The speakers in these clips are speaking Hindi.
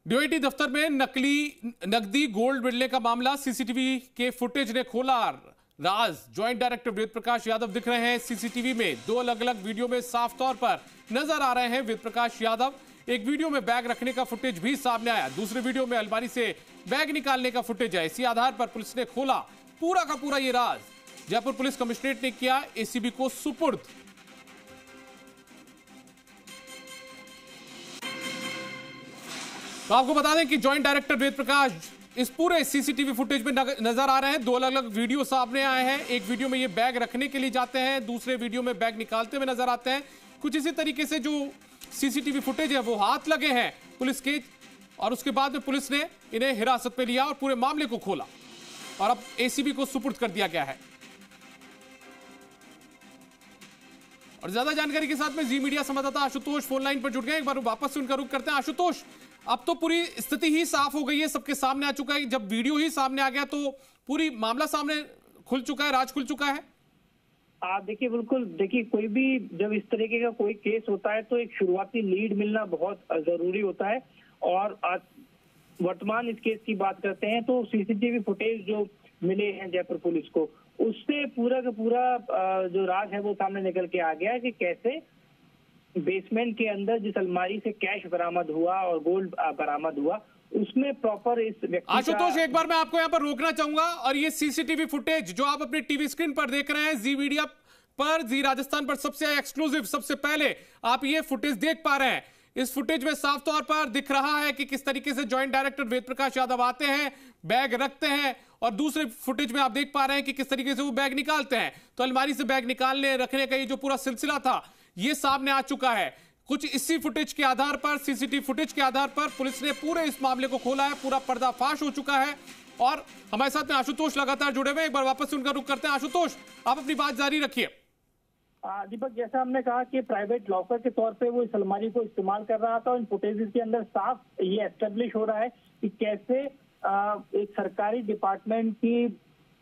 डीओटी दफ्तर में नकली नकदी गोल्ड मिलने का मामला, सीसीटीवी के फुटेज ने खोला राज। ज्वाइंट डायरेक्टर वेद प्रकाश यादव दिख रहे हैं सीसीटीवी में। दो अलग अलग वीडियो में साफ तौर पर नजर आ रहे हैं वेद प्रकाश यादव। एक वीडियो में बैग रखने का फुटेज भी सामने आया, दूसरे वीडियो में अलमारी से बैग निकालने का फुटेज है। इसी आधार पर पुलिस ने खोला पूरा का पूरा ये राज। जयपुर पुलिस कमिश्नरेट ने किया एसीबी को सुपुर्द। तो आपको बता दें कि ज्वाइंट डायरेक्टर वेद प्रकाश इस पूरे सीसीटीवी फुटेज में नजर आ रहे हैं। दो अलग अलग वीडियो सामने आए हैं। एक वीडियो में ये बैग रखने के लिए जाते हैं, दूसरे वीडियो में बैग निकालते हुए नजर आते हैं। कुछ इसी तरीके से जो सीसीटीवी फुटेज है वो हाथ लगे हैं पुलिस के, और उसके बाद में पुलिस ने इन्हें हिरासत में लिया और पूरे मामले को खोला और अब एसीबी को सुपुर्द कर दिया गया है। और ज्यादा जानकारी के साथ में जी मीडिया संवाददाता आशुतोष फोन लाइन पर जुड़ गए। एक बार वापस से उनका रुख करते हैं। आशुतोष, अब तो पूरी स्थिति ही साफ हो गई है, सबके सामने आ चुका है। जब वीडियो ही सामने आ गया तो पूरी मामला सामने खुल चुका है, राज खुल चुका है। देखिए, बिल्कुल। देखिए, कोई भी जब इस तरीके का कोई केस होता है तो एक शुरुआती लीड मिलना बहुत जरूरी होता है। और वर्तमान इस केस की बात करते हैं तो सीसीटीवी फुटेज जो मिले हैं जयपुर पुलिस को, उससे पूरा का पूरा जो राज है वो सामने निकल के आ गया है कि कैसे बेसमेंट के अंदर जिस अलमारी से कैश बरामद हुआ और गोल्ड बरामद हुआ, उसमें प्रॉपर इस व्यक्ति आशुतोष, एक बार मैं आपको यहाँ पर रोकना चाहूंगा। और ये सीसीटीवी फुटेज जो आप अपने टीवी स्क्रीन पर देख रहे हैं, जी मीडिया पर, जी राजस्थान पर सबसे एक्सक्लूसिव, सबसे पहले आप ये फुटेज देख पा रहे हैं। इस फुटेज में साफ तौर पर दिख रहा है कि किस तरीके से ज्वाइंट डायरेक्टर वेद प्रकाश यादव आते हैं, बैग रखते हैं, और दूसरे फुटेज में आप देख पा रहे हैं कि किस तरीके से वो बैग निकालते हैं। तो अलमारी से बैग निकालने रखने का ये जो पूरा सिलसिला था ये सामने आ चुका है। कुछ इसी फुटेज के आधार पर, सीसीटीवी फुटेज के आधार पर पुलिस ने पूरे इस मामले को खोला है, पूरा पर्दाफाश हो चुका है। और हमारे साथ में आशुतोष लगातार जुड़े हुए, एक बार वापस से उनका रुख करते हैं। आशुतोष, आप अपनी बात जारी रखिए। दीपक, जैसा हमने कहा कि प्राइवेट लॉकर के तौर पे वो इस अलमारी को इस्तेमाल कर रहा था। इन फुटेजेस के अंदर साफ ये एस्टेब्लिश हो रहा है कि कैसे एक सरकारी डिपार्टमेंट की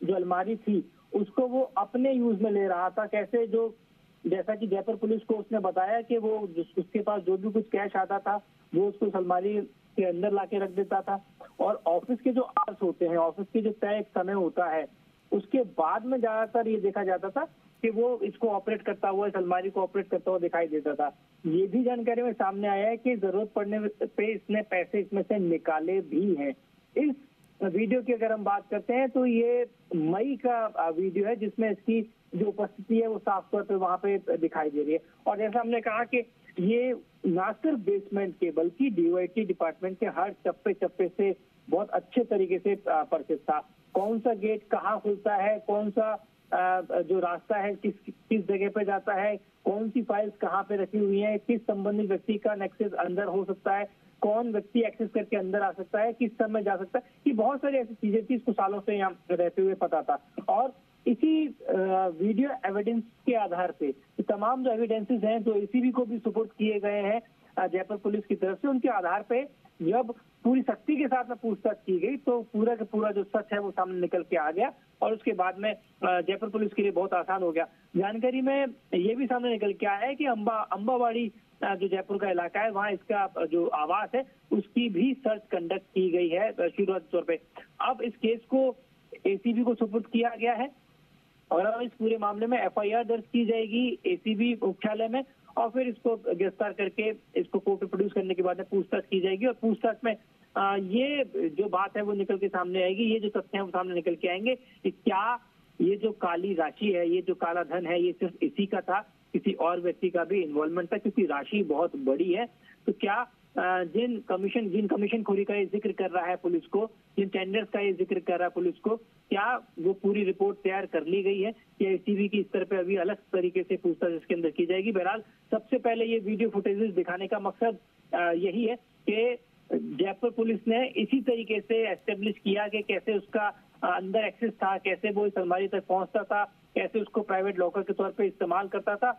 जो अलमारी थी उसको वो अपने यूज में ले रहा था। कैसे, जो जैसा कि जयपुर पुलिस को उसने बताया कि वो उसके पास जो भी कुछ कैश आता था वो उसको उस अलमारी के अंदर लाके रख देता था। और ऑफिस के जो आवर्स होते हैं, ऑफिस के जो तय एक समय होता है, उसके बाद में ज्यादातर ये देखा जाता था कि वो इसको ऑपरेट करता हुआ, इस अलमारी को ऑपरेट करता हुआ दिखाई देता था। ये भी जानकारी में सामने आया है कि जरूरत पड़ने पे इसने पैसे इसमें से निकाले भी हैं। इस वीडियो की अगर हम बात करते हैं तो ये मई का वीडियो है जिसमें इसकी जो उपस्थिति है वो साफ तौर पे वहां पे दिखाई दे रही है। और जैसा हमने कहा कि ये ना सिर्फ बेसमेंट के बल्कि डीओटी डिपार्टमेंट के हर चप्पे चप्पे से बहुत अच्छे तरीके से परिचित था। कौन सा गेट कहाँ खुलता है, कौन सा जो रास्ता है किस जगह पे जाता है, कौन सी फाइल्स कहाँ पे रखी हुई है, किस संबंधित व्यक्ति का नेक्सेस अंदर हो सकता है, कौन व्यक्ति एक्सेस करके अंदर आ सकता है, किस समय जा सकता है, ये बहुत सारी ऐसी चीजें थी इसको सालों से यहाँ रहते हुए पता था। और इसी वीडियो एविडेंस के आधार पे तमाम जो एविडेंसेस हैं जो एसीबी को भी सुपुर्द किए गए हैं जयपुर पुलिस की तरफ से, उनके आधार पे जब पूरी सख्ती के साथ में पूछताछ की गई तो पूरा का पूरा जो सच है वो सामने निकल के आ गया। और उसके बाद में जयपुर पुलिस के लिए बहुत आसान हो गया। जानकारी में ये भी सामने निकल के आया है कि अंबावाड़ी जो जयपुर का इलाका है, वहाँ इसका जो आवास है उसकी भी सर्च कंडक्ट की गई है शुरुआती तौर पे। अब इस केस को एसीबी को सुपुर्द किया गया है और अब इस पूरे मामले में एफआईआर दर्ज की जाएगी एसीबी मुख्यालय में, और फिर इसको गिरफ्तार करके इसको कोर्ट में प्रोड्यूस करने के बाद में पूछताछ की जाएगी। और पूछताछ में ये जो बात है वो निकल के सामने आएगी, ये जो तथ्य है वो सामने निकल के आएंगे कि क्या ये जो काली राशि है, ये जो काला धन है, ये सिर्फ इसी का था, किसी और व्यक्ति का भी इन्वॉल्वमेंट था, क्योंकि राशि बहुत बड़ी है। तो क्या जिन कमीशन खोरी का ये जिक्र कर रहा है पुलिस को, जिन टेंडर्स का ये जिक्र कर रहा है पुलिस को, क्या वो पूरी रिपोर्ट तैयार कर ली गई है या एसीबी की स्तर पे अभी अलग तरीके से पूछताछ इसके अंदर की जाएगी। बहरहाल सबसे पहले ये वीडियो फुटेजेस दिखाने का मकसद यही है कि जयपुर पुलिस ने इसी तरीके से एस्टेब्लिश किया कि कैसे उसका अंदर एक्सेस था, कैसे वो इस अलमारी तक पहुंचता था, कैसे उसको प्राइवेट लॉकर के तौर पे इस्तेमाल करता था।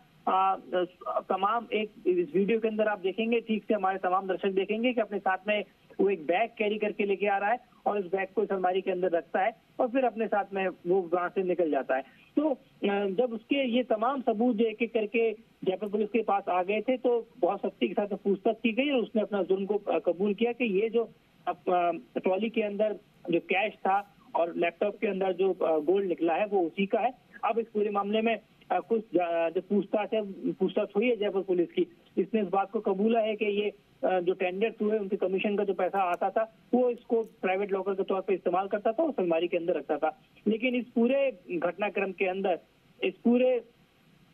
तमाम एक इस वीडियो के अंदर आप देखेंगे, ठीक से हमारे तमाम दर्शक देखेंगे कि अपने साथ में वो एक बैग कैरी करके लेके आ रहा है और उस बैग को इस अलमारी के अंदर रखता है और फिर अपने साथ में वो वहां से निकल जाता है। तो जब उसके ये तमाम सबूत एक एक करके जयपुर पुलिस के पास आ गए थे तो बहुत सख्ती के साथ पूछताछ की गई और उसने अपना जुर्म को कबूल किया कि ये जो ट्रॉली के अंदर जो कैश था और लैपटॉप के अंदर जो गोल्ड निकला है वो उसी का है। अब इस पूरे मामले में कुछ जो पूछताछ हुई है जयपुर पुलिस की, इसने इस बात को कबूला है कि ये जो टेंडर्स हुए उनके कमीशन का जो पैसा आता था वो इसको प्राइवेट लॉकर के तौर पे इस्तेमाल करता था और अलमारी के अंदर रखता था। लेकिन इस पूरे घटनाक्रम के अंदर इस पूरे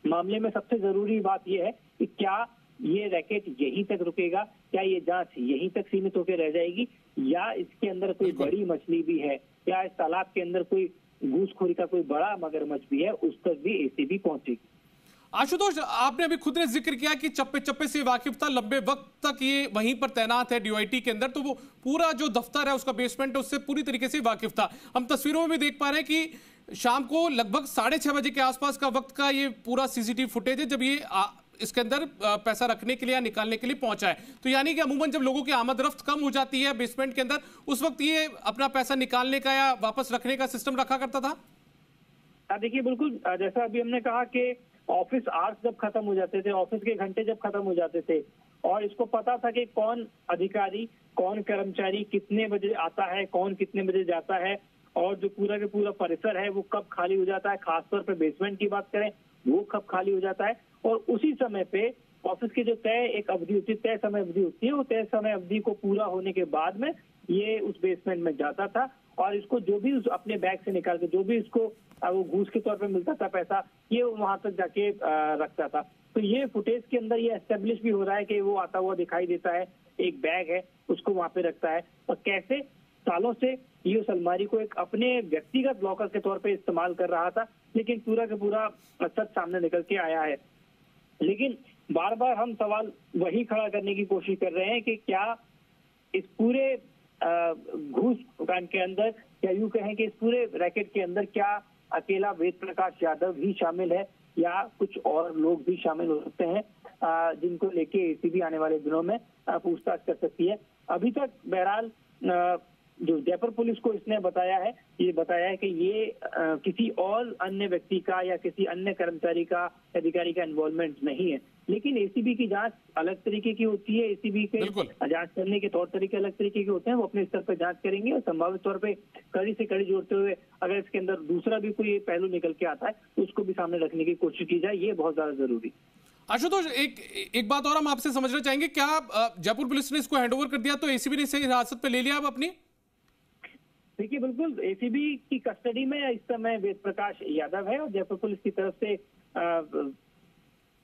मामले में सबसे जरूरी बात यह है कि क्या ये रैकेट यहीं तक रुकेगा, क्या ये जांच यहीं तक सीमित होकर रह जाएगी या इसके अंदर कोई बड़ी मछली भी है, या इस तालाब के अंदर कोई घूसखोरी का कोई बड़ा मगरमच्छ भी है, उस तक भी एसीबी पहुंचेगी। आशुतोष, आपने अभी खुद ने जिक्र किया कि चप्पे चप्पे से वाकिफ था, लंबे वक्त तक ये वहीं पर तैनात है डीओआईटी के अंदर, तो वो पूरा जो दफ्तर है उसका बेसमेंट है उससे पूरी तरीके से वाकिफ था। हम तस्वीरों में भी देख पा रहे हैं कि शाम को लगभग 6:30 बजे के आसपास का वक्त का ये पूरा सीसीटीवी फुटेज है जब ये इसके अंदर पैसा रखने के लिए या निकालने के लिए पहुंचा है। तो यानी कि अमूमन जब लोगों की आमद रफ्त कम हो जाती है बेसमेंट के अंदर, उस वक्त ये अपना पैसा निकालने का या वापस रखने का सिस्टम रखा करता था। देखिए, बिल्कुल जैसा अभी हमने कहा कि ऑफिस आवर्स जब खत्म हो जाते थे, ऑफिस के घंटे जब खत्म हो जाते थे और इसको पता था कि कौन अधिकारी कौन कर्मचारी कितने बजे आता है, कौन कितने बजे जाता है और जो पूरा के पूरा परिसर है वो कब खाली हो जाता है, खासतौर पर बेसमेंट की बात करें वो कब खाली हो जाता है। और उसी समय पे ऑफिस की जो तय एक अवधि होती है, तय समय अवधि होती है, वो तय समय अवधि को पूरा होने के बाद में ये उस बेसमेंट में जाता था और इसको जो भी अपने बैग से निकाल के जो भी इसको वो घूस के तौर पे मिलता था पैसा, ये वहां तक जाके रखता था। तो ये फुटेज के अंदर ये एस्टेब्लिश भी हो रहा है कि वो आता हुआ दिखाई देता है, एक बैग है उसको वहां पे रखता है और कैसे सालों से ये उस अलमारी को एक अपने व्यक्तिगत लॉकर के तौर पे इस्तेमाल कर रहा था, लेकिन पूरा का पूरा सच सामने निकल के आया है। लेकिन बार बार हम सवाल वही खड़ा करने की कोशिश कर रहे हैं कि क्या इस पूरे घूस कांड के अंदर, या यूं कहें कि इस पूरे रैकेट के अंदर क्या अकेला वेद प्रकाश यादव ही शामिल है या कुछ और लोग भी शामिल हो सकते हैं, जिनको लेके एसीबी आने वाले दिनों में पूछताछ कर सकती है। अभी तक बहरहाल जो जयपुर पुलिस को इसने बताया है, ये बताया है कि ये किसी और अन्य व्यक्ति का या किसी अन्य कर्मचारी का, अधिकारी का इन्वॉल्वमेंट नहीं है। लेकिन एसीबी की जांच अलग तरीके की होती है, एसीबी के जांच करने के तौर तरीके अलग तरीके के होते हैं। वो अपने स्तर पर जांच करेंगे और संभावित तौर पे कड़ी से कड़ी जोड़ते हुए अगर इसके अंदर दूसरा भी कोई पहलू निकल के आता है तो उसको भी सामने रखने की कोशिश की जाए, ये बहुत ज्यादा जरूरी। आशुतोष, एक बात और हम आपसे समझना चाहेंगे, क्या जयपुर पुलिस ने इसको हैंडओवर कर दिया तो एसीबी ने इसे हिरासत पे ले लिया अब अपनी? देखिए, बिल्कुल एसीबी की कस्टडी में इस समय वेद प्रकाश यादव है और जयपुर पुलिस की तरफ से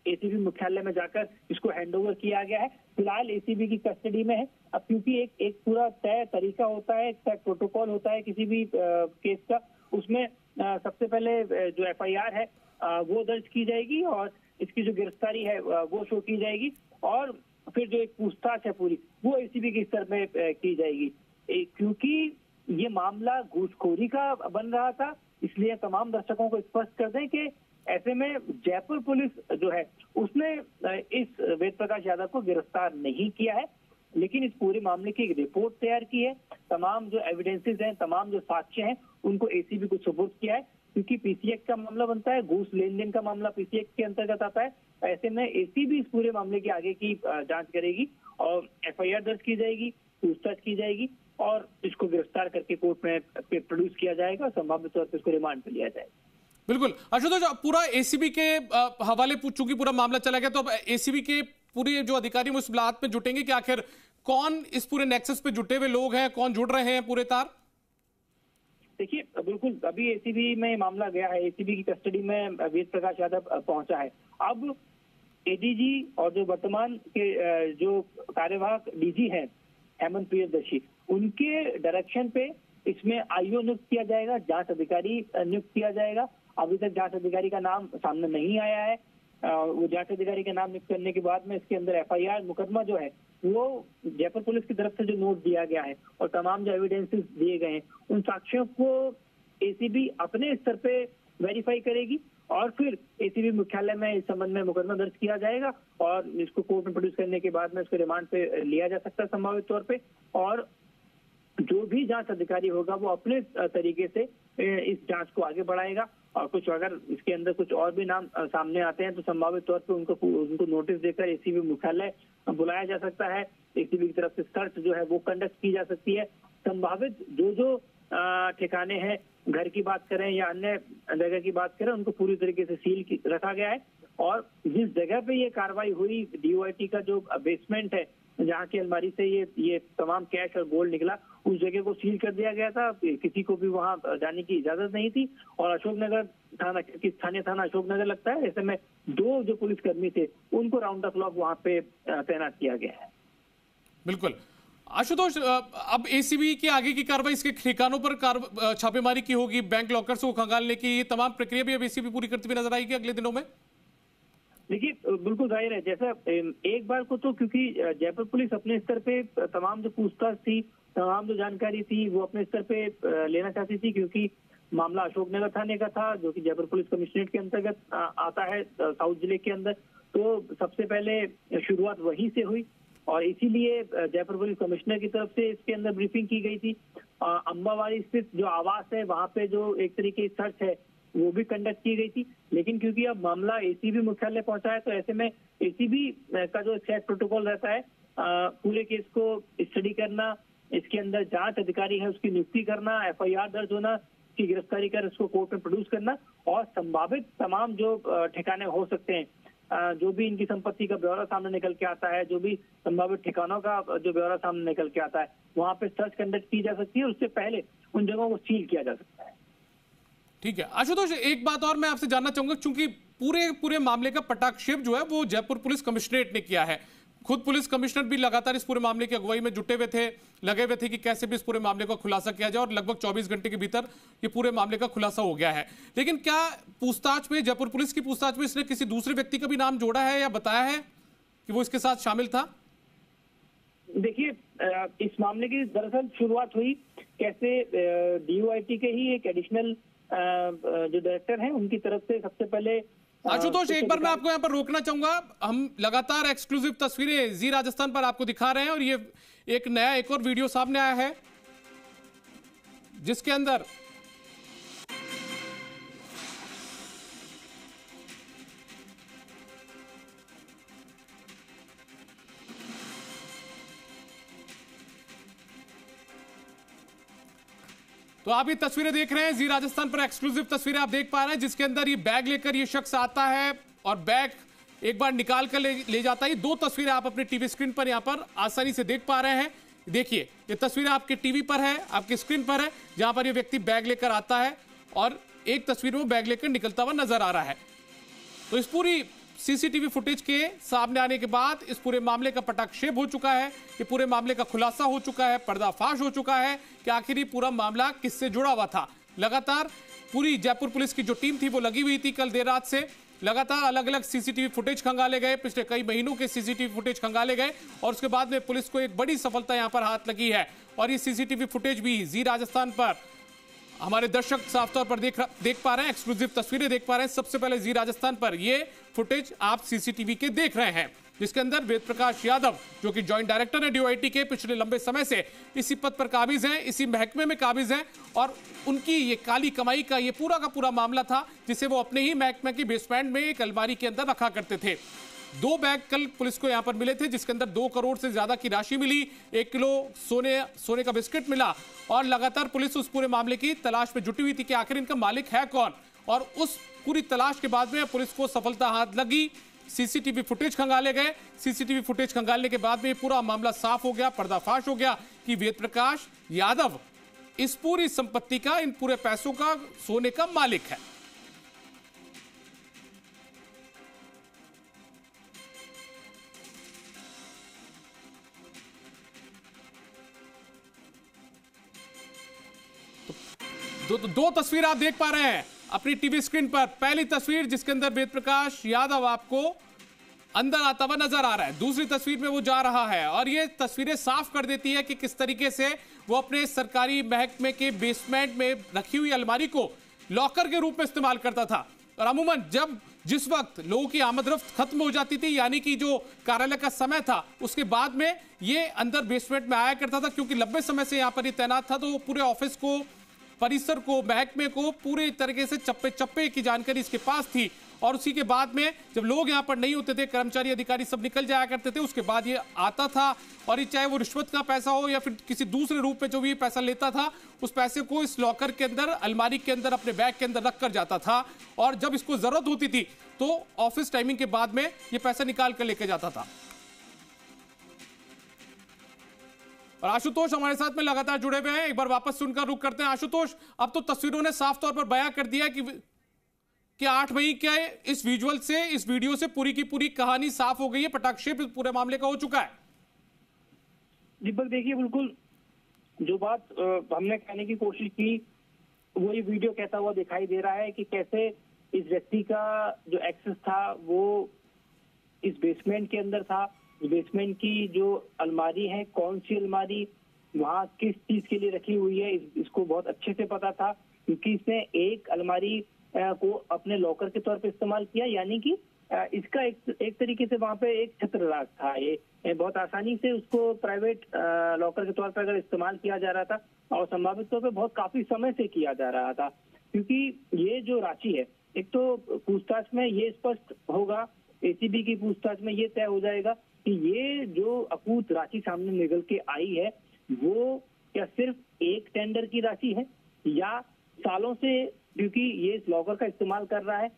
एसीबी मुख्यालय में जाकर इसको हैंडओवर किया गया है। फिलहाल एसीबी की कस्टडी में है। अब क्योंकि एक पूरा तय तरीका होता है, तय प्रोटोकॉल होता है किसी भी केस का, उसमें सबसे पहले जो एफआईआर है वो दर्ज की जाएगी और इसकी जो गिरफ्तारी है वो शो की जाएगी और फिर जो एक पूछताछ है पूरी वो एसीबी के स्तर में की जाएगी। क्योंकि ये मामला घूसखोरी का बन रहा था, इसलिए तमाम दर्शकों को स्पष्ट कर दें कि ऐसे में जयपुर पुलिस जो है उसने इस वेद प्रकाश यादव को गिरफ्तार नहीं किया है, लेकिन इस पूरे मामले की एक रिपोर्ट तैयार की है। तमाम जो एविडेंसेस हैं, तमाम जो साक्ष्य हैं, उनको एसीबी को सुपुर्द किया है। क्योंकि पीसी एक्ट का मामला बनता है, घूस लेन देन का मामला पीसी एक्ट के अंतर्गत आता है। ऐसे में एसीबी इस पूरे मामले की आगे की जांच करेगी और एफआईआर दर्ज की जाएगी, पूछताछ की जाएगी और इसको गिरफ्तार करके कोर्ट में प्रोड्यूस किया जाएगा, संभावित तौर पर इसको रिमांड पे लिया जाएगा। बिल्कुल आशुतोष, पूरा एसीबी के हवाले चूंकि पूरा मामला चला गया तो अब एसीबी के पूरे जो अधिकारी उस बात में जुटेंगे कि आखिर कौन इस पूरे नेक्सस पे जुटे हुए लोग हैं, कौन जुड़ रहे हैं पूरे तार। देखिए, बिल्कुल अभी एसीबी में मामला गया है, एसीबी की कस्टडी में वेद प्रकाश यादव पहुंचा है। अब एडीजी और जो वर्तमान के जो कार्यवाहक डीजी हैं हेमंत प्रियदर्शी, उनके डायरेक्शन पे इसमें आईओ नियुक्त किया जाएगा, जांच अधिकारी नियुक्त किया जाएगा। अभी तक जांच अधिकारी का नाम सामने नहीं आया है। वो जांच अधिकारी का नाम नियुक्त करने के बाद में इसके अंदर एफआईआर मुकदमा जो है वो जयपुर पुलिस की तरफ से जो नोट दिया गया है और तमाम जो एविडेंसेस दिए गए हैं, उन साक्ष्यों को एसीबी अपने स्तर पे वेरीफाई करेगी और फिर एसीबी मुख्यालय में इस संबंध में मुकदमा दर्ज किया जाएगा और इसको कोर्ट में प्रोड्यूस करने के बाद में इसको रिमांड पे लिया जा सकता है संभावित तौर पे। और जो भी जांच अधिकारी होगा वो अपने तरीके से इस जांच को आगे बढ़ाएगा और कुछ अगर इसके अंदर कुछ और भी नाम सामने आते हैं तो संभावित तौर पे उनको नोटिस देकर एसीबी मुख्यालय बुलाया जा सकता है। एसीबी की तरफ से सर्च जो है वो कंडक्ट की जा सकती है। संभावित जो ठिकाने हैं, घर की बात करें या अन्य जगह की बात करें, उनको पूरी तरीके से सील रखा गया है और जिस जगह पे ये कार्रवाई हुई, डीओआईटी का जो बेसमेंट है जहाँ की अलमारी से ये तमाम कैश और गोल्ड निकला, उस जगह को सील कर दिया गया था। किसी को भी वहां जाने की इजाजत नहीं थी और अशोकनगर थाना, स्थानीय थाना अशोकनगर लगता है, ऐसे में 2 जो पुलिसकर्मी थे उनको राउंड द क्लॉक वहां पे तैनात किया गया है। बिल्कुल आशुतोष, अब एसीबी की आगे की कार्रवाई इसके ठिकानों पर छापेमारी की होगी, बैंक लॉकर्स को खंगालने की तमाम प्रक्रिया भी अब एसीबी पूरी करती हुई नजर आएगी अगले दिनों में। देखिए बिल्कुल जाहिर है, जैसा एक बार को तो क्योंकि जयपुर पुलिस अपने स्तर पे तमाम जो पूछताछ थी, तमाम जो जानकारी थी वो अपने स्तर पे लेना चाहती थी, क्योंकि मामला अशोकनगर थाने का था जो कि जयपुर पुलिस कमिश्नरेट के अंतर्गत आता है साउथ जिले के अंदर। तो सबसे पहले शुरुआत वहीं से हुई और इसीलिए जयपुर पुलिस कमिश्नर की तरफ से इसके अंदर ब्रीफिंग की गई थी। अंबावाड़ी स्थित जो आवास है वहां पे जो एक तरीके की सर्च है वो भी कंडक्ट की गई थी, लेकिन क्योंकि अब मामला एसीबी मुख्यालय पहुंचा है तो ऐसे में एसीबी का जो सेट प्रोटोकॉल रहता है पूरे केस को स्टडी करना, इसके अंदर जांच अधिकारी है उसकी नियुक्ति करना, एफआईआर दर्ज होना, की गिरफ्तारी कर उसको कोर्ट में प्रोड्यूस करना और संभावित तमाम जो ठिकाने हो सकते हैं, जो भी इनकी संपत्ति का ब्यौरा सामने निकल के आता है, जो भी संभावित ठिकानों का जो ब्यौरा सामने निकल के आता है, वहां पे सर्च कंडक्ट की जा सकती है। उससे पहले उन जगहों को सील किया जा सकता है। ठीक है आशुतोष, एक बात और मैं आपसे जानना चाहूंगा, क्योंकि पूरे मामले का पटाक्षेप जो है वो जयपुर पुलिस कमिश्नरेट ने किया है। खुद पुलिस कमिश्नर भी लगातार इस पूरे मामले की अगुवाई में जुटे हुए थे, लगे हुए थे कि कैसे भी इस पूरे मामले को खुलासा किया जाए और लगभग 24 घंटे के भीतर ये पूरे मामले का खुलासा हो गया है। लेकिन क्या पूछताछ में, जयपुर पुलिस की पूछताछ में इसने किसी दूसरे व्यक्ति का भी नाम जोड़ा है या बताया है कि वो इसके साथ शामिल था? देखिए इस मामले की दरअसल शुरुआत हुई कैसे, डीओआईटी के ही एक एडिशनल जो डायरेक्टर हैं उनकी तरफ से सबसे पहले। आशुतोष, एक बार मैं आपको यहाँ पर रोकना चाहूंगा, हम लगातार एक्सक्लूसिव तस्वीरें जी राजस्थान पर आपको दिखा रहे हैं और ये एक और वीडियो सामने आया है जिसके अंदर तो आप ये तस्वीरें देख रहे हैं जी राजस्थान पर, एक्सक्लूसिव तस्वीरें आप देख पा रहे हैं जिसके अंदर ये बैग लेकर ये शख्स आता है और बैग एक बार निकाल कर ले जाता है। 2 तस्वीरें आप अपने टीवी स्क्रीन पर यहां पर आसानी से देख पा रहे हैं। देखिए ये तस्वीरें आपके टीवी पर है, आपके स्क्रीन पर है, जहां पर ये व्यक्ति बैग लेकर आता है और एक तस्वीर में बैग लेकर निकलता हुआ नजर आ रहा है। तो इस पूरी सीसीटीवी फुटेज के सामने आने के बाद इस पूरे मामले का पटाक्षेप हो चुका है, ये पूरे मामले का खुलासा हो चुका है, पर्दाफाश हो चुका है कि आखिर ये पूरा मामला किससे जुड़ा हुआ था। लगातार पूरी जयपुर पुलिस की जो टीम थी वो लगी हुई थी कल देर रात से, लगातार अलग अलग सीसीटीवी फुटेज खंगाले गए, पिछले कई महीनों के सीसीटीवी फुटेज खंगाले गए और उसके बाद में पुलिस को एक बड़ी सफलता यहां पर हाथ लगी है। और ये सीसीटीवी फुटेज भी जी राजस्थान पर हमारे दर्शक साफ तौर पर देख पा रहे हैं, एक्सक्लूसिव तस्वीरें देख पा रहे हैं। सबसे पहले जी राजस्थान पर ये फुटेज आप सीसीटीवी के देख रहे हैं जिसके अंदर वेद प्रकाश यादव जो कि जॉइंट डायरेक्टर है डीओआईटी के, पिछले लंबे समय से इसी पद पर काबिज हैं, इसी महकमे में काबिज हैं और उनकी ये काली कमाई का ये पूरा का पूरा मामला था जिसे वो अपने ही महकमे की बेसमेंट में एक अलमारी के अंदर रखा करते थे। 2 बैग कल पुलिस को यहां पर मिले थे जिसके अंदर 2 करोड़ से ज्यादा की राशि मिली, 1 किलो सोने का बिस्किट मिला और लगातार पुलिस उस पूरे मामले की तलाश में जुटी हुई थी कि आखिर इनका मालिक है कौन। और उस पूरी तलाश के बाद में पुलिस को सफलता हाथ लगी, सीसीटीवी फुटेज खंगाले गए। सीसीटीवी फुटेज खंगालने के बाद में पूरा मामला साफ हो गया, पर्दाफाश हो गया कि वेद प्रकाश यादव इस पूरी संपत्ति का, इन पूरे पैसों का, सोने का मालिक है। दो तस्वीर आप देख पा रहे हैं अपनी टीवी स्क्रीन पर। पहली तस्वीर जिसके अंदर वेद प्रकाश यादव आपको अंदर आता हुआ नजर आ रहा है, दूसरी तस्वीर में वो जा रहा है और ये तस्वीरें साफ कर देती है कि किस तरीके से वो अपने सरकारी महकमे के बेसमेंट में रखी हुई अलमारी को लॉकर के रूप में इस्तेमाल करता था। और अमूमन जिस वक्त लोगों की आमदरफ्त खत्म हो जाती थी, यानी कि जो कार्यालय का समय था, उसके बाद में ये अंदर बेसमेंट में आया करता था, क्योंकि लंबे समय से यहाँ पर ये तैनात था, तो पूरे ऑफिस को, परिसर को, महकमे को पूरे तरीके से चप्पे चप्पे की जानकारी इसके पास थी। और उसी के बाद में जब लोग यहाँ पर नहीं होते थे, कर्मचारी अधिकारी सब निकल जाया करते थे, उसके बाद ये आता था और ये चाहे वो रिश्वत का पैसा हो या फिर किसी दूसरे रूप में जो भी पैसा लेता था, उस पैसे को इस लॉकर के अंदर, अलमारी के अंदर, अपने बैग के अंदर रख कर जाता था। और जब इसको जरूरत होती थी तो ऑफिस टाइमिंग के बाद में ये पैसा निकाल कर लेके जाता था। और आशुतोष हमारे साथ में लगातार जुड़े हुए हैं, एक बार वापस सुनकर रुक करते हैं। आशुतोष, अब तो तस्वीरों ने साफ तौर पर बयां कर दिया कि 8 मई के इस विजुअल से, इस वीडियो से पूरी की पूरी कहानी साफ हो गई है, पटाक्षेप पूरे मामले का हो चुका है। दीपक देखिए, बिल्कुल जो बात हमने कहने की कोशिश की वो ये वीडियो कहता हुआ दिखाई दे रहा है कि कैसे इस व्यक्ति का जो एक्सेस था वो इस बेसमेंट के अंदर था। बेसमेंट की जो अलमारी है, कौन सी अलमारी वहाँ किस चीज के लिए रखी हुई है, इसको बहुत अच्छे से पता था, क्योंकि इसने एक अलमारी को अपने लॉकर के तौर पे इस्तेमाल किया, यानी कि इसका एक तरीके से वहाँ पे एक छत्र राज था। ये बहुत आसानी से उसको प्राइवेट लॉकर के तौर पर अगर इस्तेमाल किया जा रहा था, और संभावित तौर पे बहुत काफी समय से किया जा रहा था, क्योंकि ये जो राशि है, एक तो पूछताछ में ये स्पष्ट होगा, एसीबी की पूछताछ में ये तय हो जाएगा कि ये जो अकूत राशि सामने निकल के आई है वो क्या सिर्फ एक टेंडर की राशि है, या सालों से, क्योंकि ये इस लॉकर का इस्तेमाल कर रहा है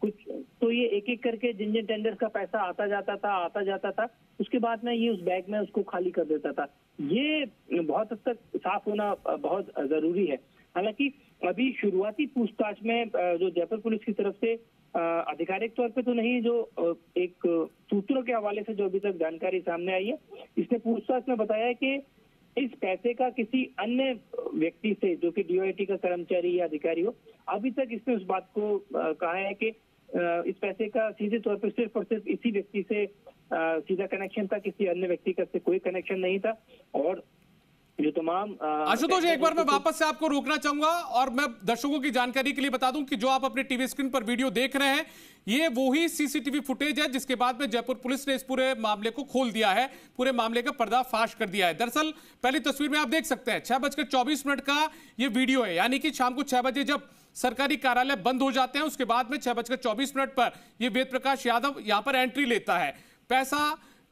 कुछ, तो ये एक एक करके जिन जिन टेंडर का पैसा आता जाता था, उसके बाद में ये उस बैग में उसको खाली कर देता था। ये बहुत हद तक साफ होना बहुत जरूरी है। हालांकि अभी शुरुआती पूछताछ में जो जयपुर पुलिस की तरफ से आधिकारिक तौर पे तो नहीं, जो एक सूत्रों के हवाले से जो अभी तक जानकारी सामने आई है, इसने पूछताछ में बताया है कि इस पैसे का किसी अन्य व्यक्ति से, जो कि डीओआईटी का कर्मचारी या अधिकारी हो, अभी तक इसने उस बात को कहा है कि इस पैसे का सीधे तौर पर सिर्फ और सिर्फ इसी व्यक्ति से सीधा कनेक्शन था, किसी अन्य व्यक्ति का से कोई कनेक्शन नहीं था। और जो तमाम आशुतोष, एक बार मैं वापस से आपको रोकना चाहूंगा और मैं दर्शकों की जानकारी के लिए बता दूं कि जो आप अपने टीवी स्क्रीन पर वीडियो देख रहे हैं, ये वही सीसीटीवी फुटेज है जिसके बाद में जयपुर पुलिस ने इस पूरे मामले को खोल दिया है, पूरे मामले का पर्दाफाश कर दिया है। दरअसल पहली तस्वीर में आप देख सकते हैं 6:24 का ये वीडियो है, यानी कि शाम को 6 बजे जब सरकारी कार्यालय बंद हो जाते हैं, उसके बाद में 6:24 पर ये वेद प्रकाश यादव यहां पर एंट्री लेता है, पैसा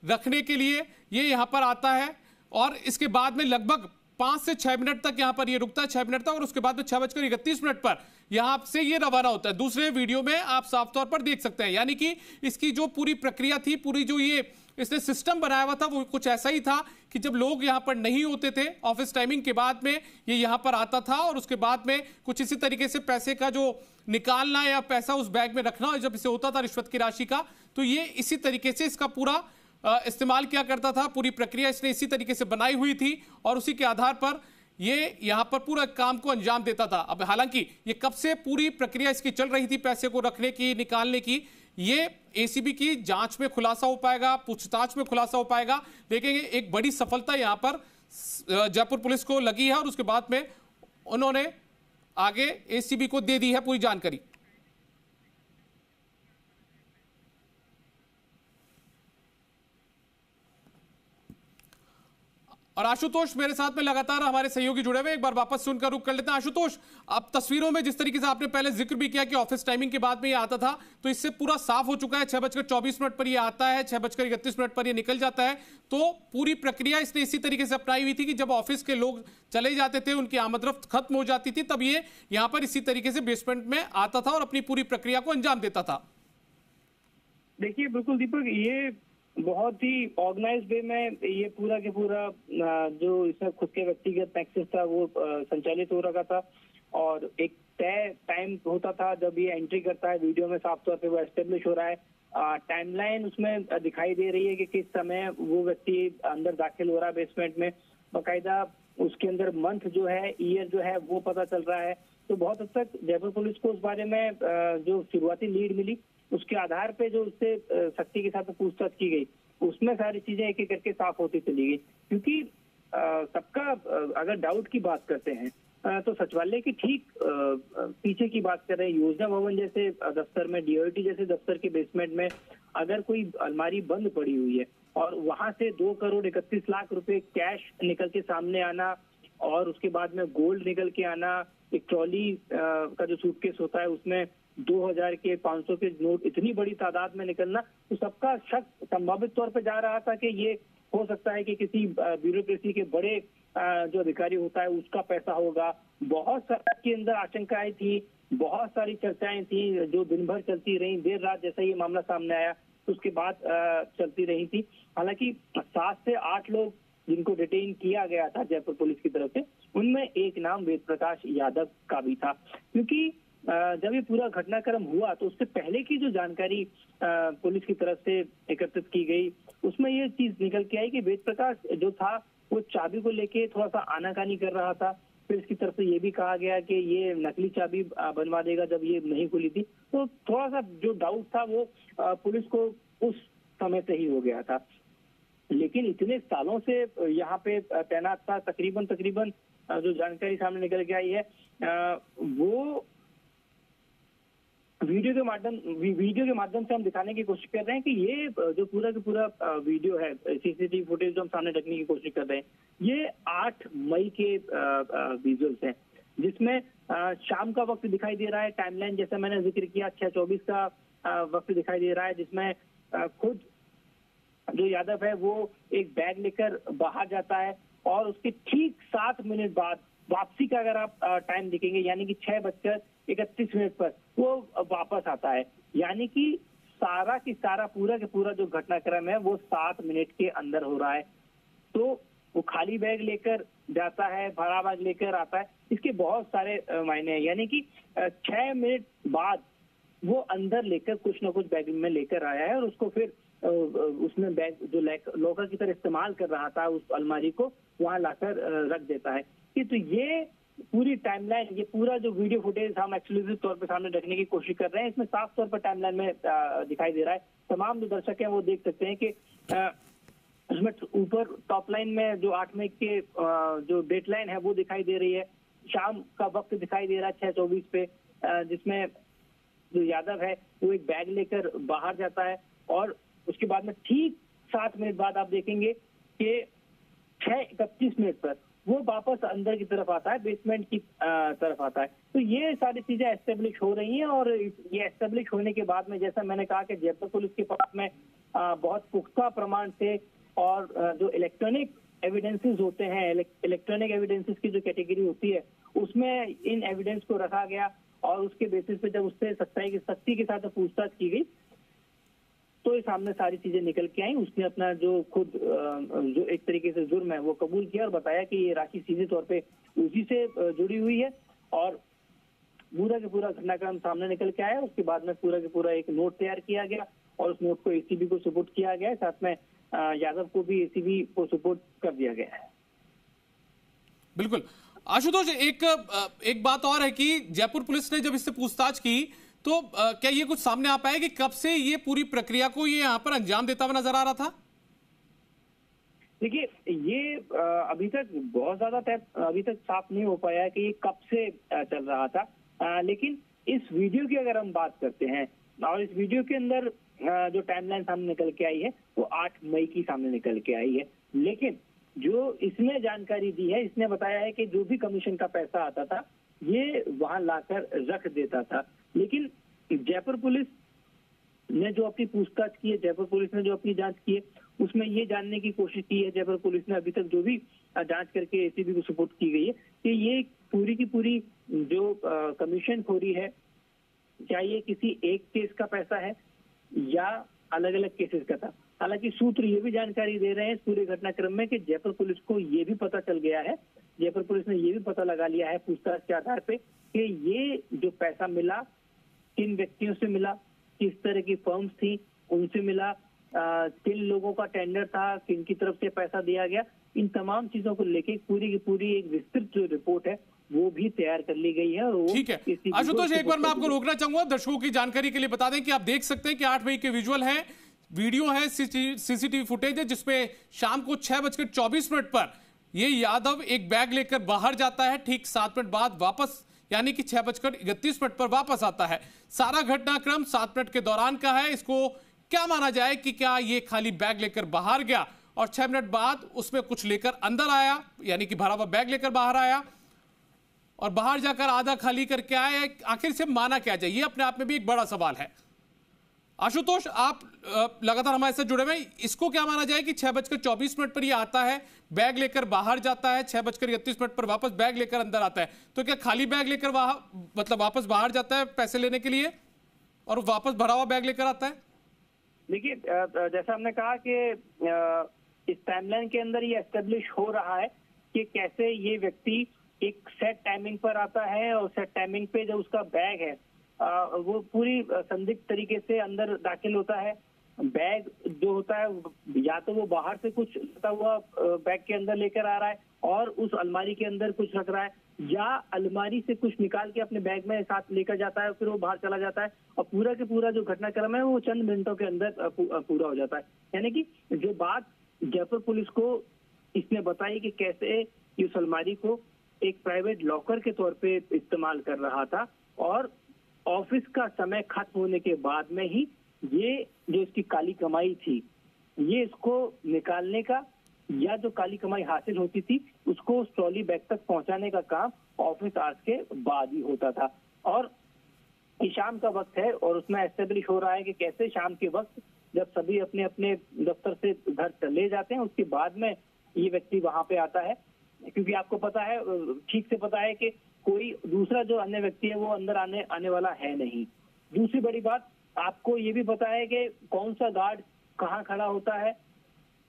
रखने के लिए ये यहां पर आता है, और इसके बाद में लगभग 5 से 6 मिनट तक यहां पर ये रुकता है, 6 मिनट तक, और उसके बाद में 6:31 पर यहां से ये रवाना होता है। दूसरे वीडियो में आप साफ तौर पर देख सकते हैं, यानी कि इसकी जो पूरी प्रक्रिया थी, पूरी जो ये इसने सिस्टम बनाया हुआ था, वो कुछ ऐसा ही था कि जब लोग यहां पर नहीं होते थे ऑफिस टाइमिंग के बाद में, ये यहां पर आता था और उसके बाद में कुछ इसी तरीके से पैसे का जो निकालना या पैसा उस बैग में रखना, जब इसे होता था रिश्वत की राशि का, तो ये इसी तरीके से इसका पूरा इस्तेमाल किया करता था। पूरी प्रक्रिया इसने इसी तरीके से बनाई हुई थी और उसी के आधार पर ये यहां पर पूरा काम को अंजाम देता था। अब हालांकि ये कब से पूरी प्रक्रिया इसकी चल रही थी पैसे को रखने की, निकालने की, ये एसीबी की जांच में खुलासा हो पाएगा, पूछताछ में खुलासा हो पाएगा। देखेंगे, एक बड़ी सफलता यहां पर जयपुर पुलिस को लगी है और उसके बाद में उन्होंने आगे एसीबी को दे दी है पूरी जानकारी। और आशुतोष मेरे साथ में लगातार हमारे सहयोगी जुड़े हुए, एक बार वापस सुनकर रुक कर लेते हैं। आशुतोष, अब तस्वीरों में जिस तरीके से आपने पहले जिक्र भी किया कि ऑफिस टाइमिंग के बाद में ये आता था, तो इससे पूरा साफ हो चुका है। 6:24 पर ये आता है, 6:31 पर ये निकल जाता है। तो पूरी प्रक्रिया इसने इसी तरीके से अपनाई हुई थी कि जब ऑफिस के लोग चले जाते थे, उनकी आमदरफ्त खत्म हो जाती थी, तब ये यहां पर इसी तरीके से बेसमेंट में आता था और अपनी पूरी प्रक्रिया को अंजाम देता था। देखिए, बिल्कुल दीपक, ये बहुत ही ऑर्गेनाइज्ड वे में ये पूरा के पूरा जो इसमें खुद के व्यक्तिगत एक्सेस था वो संचालित हो रहा था, और एक तय टाइम होता था जब ये एंट्री करता है। वीडियो में साफ तौर पे वो एस्टेब्लिश हो रहा है। टाइमलाइन उसमें दिखाई दे रही है कि किस समय वो व्यक्ति अंदर दाखिल हो रहा है बेसमेंट में, बाकायदा उसके अंदर मंथ जो है, ईयर जो है वो पता चल रहा है। तो बहुत हद तक जयपुर पुलिस को उस बारे में जो शुरुआती लीड मिली, उसके आधार पे जो उससे सख्ती के साथ पूछताछ की गई, उसमें सारी चीजें एक एक करके साफ होती चली गई। क्योंकि सबका अगर डाउट की बात करते हैं तो सचिवालय के ठीक पीछे की बात कर रहे हैं। योजना भवन जैसे दफ्तर में, डीओटी जैसे दफ्तर के बेसमेंट में अगर कोई अलमारी बंद पड़ी हुई है और वहां से 2,31,00,000 रुपए कैश निकल के सामने आना और उसके बाद में गोल्ड निकल के आना, एक ट्रॉली का जो सूटकेस होता है उसमें 2,000 के 500 के नोट इतनी बड़ी तादाद में निकलना, तो सबका शक संभावित तौर पर जा रहा था कि ये हो सकता है कि किसी ब्यूरोक्रेसी के बड़े जो अधिकारी होता है उसका पैसा होगा। बहुत सारे के अंदर आशंकाएं थी, बहुत सारी चर्चाएं थी जो दिन भर चलती रही। देर रात जैसा ये मामला सामने आया तो उसके बाद चलती रही थी। हालांकि 7 से 8 लोग जिनको डिटेन किया गया था जयपुर पुलिस की तरफ से, उनमें एक नाम वेद प्रकाश यादव का भी था। क्योंकि जब ये पूरा घटनाक्रम हुआ तो उससे पहले की जो जानकारी पुलिस की तरफ से एकत्रित की गई उसमें ये चीज निकल के आई कि वेद प्रकाश जो था वो चाबी को लेके थोड़ा सा आनाकानी कर रहा था। फिर इसकी तरफ से ये भी कहा गया कि ये नकली चाबी बनवा देगा जब ये नहीं खुली थी। तो थोड़ा सा जो डाउट था वो पुलिस को उस समय से ही हो गया था। लेकिन इतने सालों से यहाँ पे तैनात था, तकरीबन जो जानकारी सामने निकल के आई है वो वीडियो के माध्यम से हम दिखाने की कोशिश कर रहे हैं कि ये जो पूरा का पूरा वीडियो है, सीसीटीवी फुटेज जो हम सामने रखने की कोशिश कर रहे हैं, ये 8 मई के विजुअल्स हैं जिसमें शाम का वक्त दिखाई दे रहा है। टाइमलाइन जैसा मैंने जिक्र किया 6:24 का वक्त दिखाई दे रहा है जिसमें खुद जो यादव है वो एक बैग लेकर बाहर जाता है और उसके ठीक 7 मिनट बाद वापसी का अगर आप टाइम देखेंगे यानी कि 6:31 पर वो वापस आता है। यानी कि सारा की सारा पूरा के पूरा जो घटनाक्रम है वो 7 मिनट के अंदर हो रहा है। तो वो खाली बैग लेकर जाता है, भरा बैग लेकर आता है, इसके बहुत सारे मायने हैं। यानी कि 6 मिनट बाद वो अंदर लेकर कुछ ना कुछ बैग में लेकर आया है और उसको फिर उसमें बैग जो लॉकर की तरह इस्तेमाल कर रहा था उस अलमारी को वहां लाकर रख देता है। कि तो ये पूरी टाइमलाइन, ये पूरा जो वीडियो फुटेज हम एक्सक्लूसिव तौर पे सामने रखने की कोशिश कर रहे हैं, इसमें साफ तौर पर टाइमलाइन में दिखाई दे रहा है। तमाम जो दर्शक हैं वो देख सकते हैं कि उसमें ऊपर टॉप लाइन में जो 8 मई के जो डेडलाइन है वो दिखाई दे रही है। शाम का वक्त दिखाई दे रहा है 6:24 पे, जिसमें जो यादव है वो एक बैग लेकर बाहर जाता है और उसके बाद में ठीक 7 मिनट बाद आप देखेंगे कि 6:31 पर वो वापस अंदर की तरफ आता है, बेसमेंट की तरफ आता है। तो ये सारी चीजें एस्टेब्लिश हो रही हैं और ये एस्टेब्लिश होने के बाद में जैसा मैंने कहा कि जयपुर पुलिस के पास में बहुत पुख्ता प्रमाण थे और जो इलेक्ट्रॉनिक एविडेंसेस होते हैं, इलेक्ट्रॉनिक एविडेंसेस की जो कैटेगरी होती है उसमें इन एविडेंस को रखा गया और उसके बेसिस पे जब उससे सख्ती के साथ पूछताछ की गई तो इस सामने सारी चीजें निकल के आई। उसने अपना जो खुद जो एक तरीके से जुर्म है वो कबूल किया और बताया कि ये राशि सीधे तौर पे उसी से जुड़ी हुई है और पूरा के पूरा घटनाक्रम सामने निकल के आया। उसके बाद में पूरा के पूरा एक नोट तैयार किया गया और उस नोट को एसीबी को सुपुर्द किया गया है। साथ में यादव को भी एसीबी को सुपुर्द कर दिया गया है। बिल्कुल आशुतोष, एक बात और है कि जयपुर पुलिस ने जब इससे पूछताछ की तो क्या ये कुछ सामने आ पाया कि कब से ये पूरी प्रक्रिया को ये यहाँ पर अंजाम देता हुआ नजर आ रहा था? देखिए, ये अभी तक बहुत ज्यादा अभी तक साफ नहीं हो पाया है कि ये कब से चल रहा था। लेकिन इस वीडियो की अगर हम बात करते हैं और इस वीडियो के अंदर जो टाइमलाइन सामने निकल के आई है वो 8 मई की सामने निकल के आई है। लेकिन जो इसने जानकारी दी है, इसने बताया है कि जो भी कमीशन का पैसा आता था ये वहां लाकर रख देता था। लेकिन जयपुर पुलिस ने जो अपनी पूछताछ की है, जयपुर पुलिस ने जो अपनी जांच की है, उसमें ये जानने की कोशिश की है जयपुर पुलिस ने अभी तक जो भी जांच करके एसीबी को सुपुर्द की गई है कि ये पूरी की पूरी जो कमीशन खोरी है, क्या ये किसी एक केस का पैसा है या अलग अलग केसेस का था। हालांकि सूत्र ये भी जानकारी दे रहे हैं इस पूरे घटनाक्रम में कि जयपुर पुलिस को ये भी पता चल गया है, जयपुर पुलिस ने ये भी पता लगा लिया है पूछताछ के आधार पे कि ये जो पैसा मिला किन व्यक्तियों से मिला, किस तरह की फर्म्स थी उनसे मिला, किन लोगों का टेंडर था, किन की तरफ से पैसा दिया गया, इन तमाम चीजों को लेके पूरी की पूरी एक विस्तृत जो रिपोर्ट है वो भी तैयार कर ली गई है। और ठीक है आशुतोष, एक बार मैं आपको रोकना चाहूंगा, दर्शकों की जानकारी के लिए बता दें कि आप देख सकते हैं कि 8 मई के विजुअल है, वीडियो है, सीसीटीवी फुटेज है जिसमें शाम को 6:24 पर ये यादव एक बैग लेकर बाहर जाता है, ठीक 7 मिनट बाद वापस यानी कि 6:31 पर वापस आता है। सारा घटनाक्रम 7 मिनट के दौरान का है। इसको क्या माना जाए कि क्या ये खाली बैग लेकर बाहर गया और 6 मिनट बाद उसमें कुछ लेकर अंदर आया, यानी कि भरा हुआ बैग लेकर बाहर आया और बाहर जाकर आधा खाली करके आया? आखिर से माना क्या जाए, ये अपने आप में भी एक बड़ा सवाल है। आशुतोष, आप लगातार हमारे साथ जुड़े हुए हैं, इसको क्या माना जाए कि 6:24 पर ये आता है, बैग लेकर बाहर जाता है, 6:31 पर वापस बैग लेकर अंदर आता है, तो क्या खाली बैग लेकर मतलब वापस बाहर जाता है पैसे लेने के लिए और वापस भरा हुआ बैग लेकर आता है? देखिए, जैसा हमने कहा कि इस टाइमलाइन के अंदर ये एस्टेब्लिश हो रहा है कि कैसे ये व्यक्ति एक सेट टाइमिंग पर आता है और सेट टाइमिंग पे जो उसका बैग है वो पूरी संदिग्ध तरीके से अंदर दाखिल होता है। बैग जो होता है या तो वो बाहर से कुछ लगा हुआ बैग के अंदर लेकर आ रहा है और उस अलमारी के अंदर कुछ रख रहा है, या अलमारी से कुछ निकाल के अपने बैग में साथ लेकर जाता है, फिर वो बाहर चला जाता है और पूरा के पूरा जो घटनाक्रम है वो चंद मिनटों के अंदर पूरा हो जाता है। यानी कि जो बात जयपुर पुलिस को इसने बताई कि कैसे इस अलमारी को एक प्राइवेट लॉकर के तौर पे इस्तेमाल कर रहा था और ऑफिस का समय खत्म होने के बाद में ही ये जो इसकी काली कमाई थी ये इसको निकालने का या जो काली कमाई हासिल होती थी उसको उस ट्रॉली बैग तक पहुंचाने का काम ऑफिस आवर्स के बाद ही होता था। और ये शाम का वक्त है और उसमें एस्टेब्लिश हो रहा है कि कैसे शाम के वक्त जब सभी अपने अपने दफ्तर से घर चले जाते हैं उसके बाद में ये व्यक्ति वहां पे आता है, क्योंकि आपको पता है, ठीक से पता है कि कोई दूसरा जो अन्य व्यक्ति है वो अंदर आने वाला है नहीं। दूसरी बड़ी बात, आपको ये भी पता है कि कौन सा गार्ड कहाँ खड़ा होता है,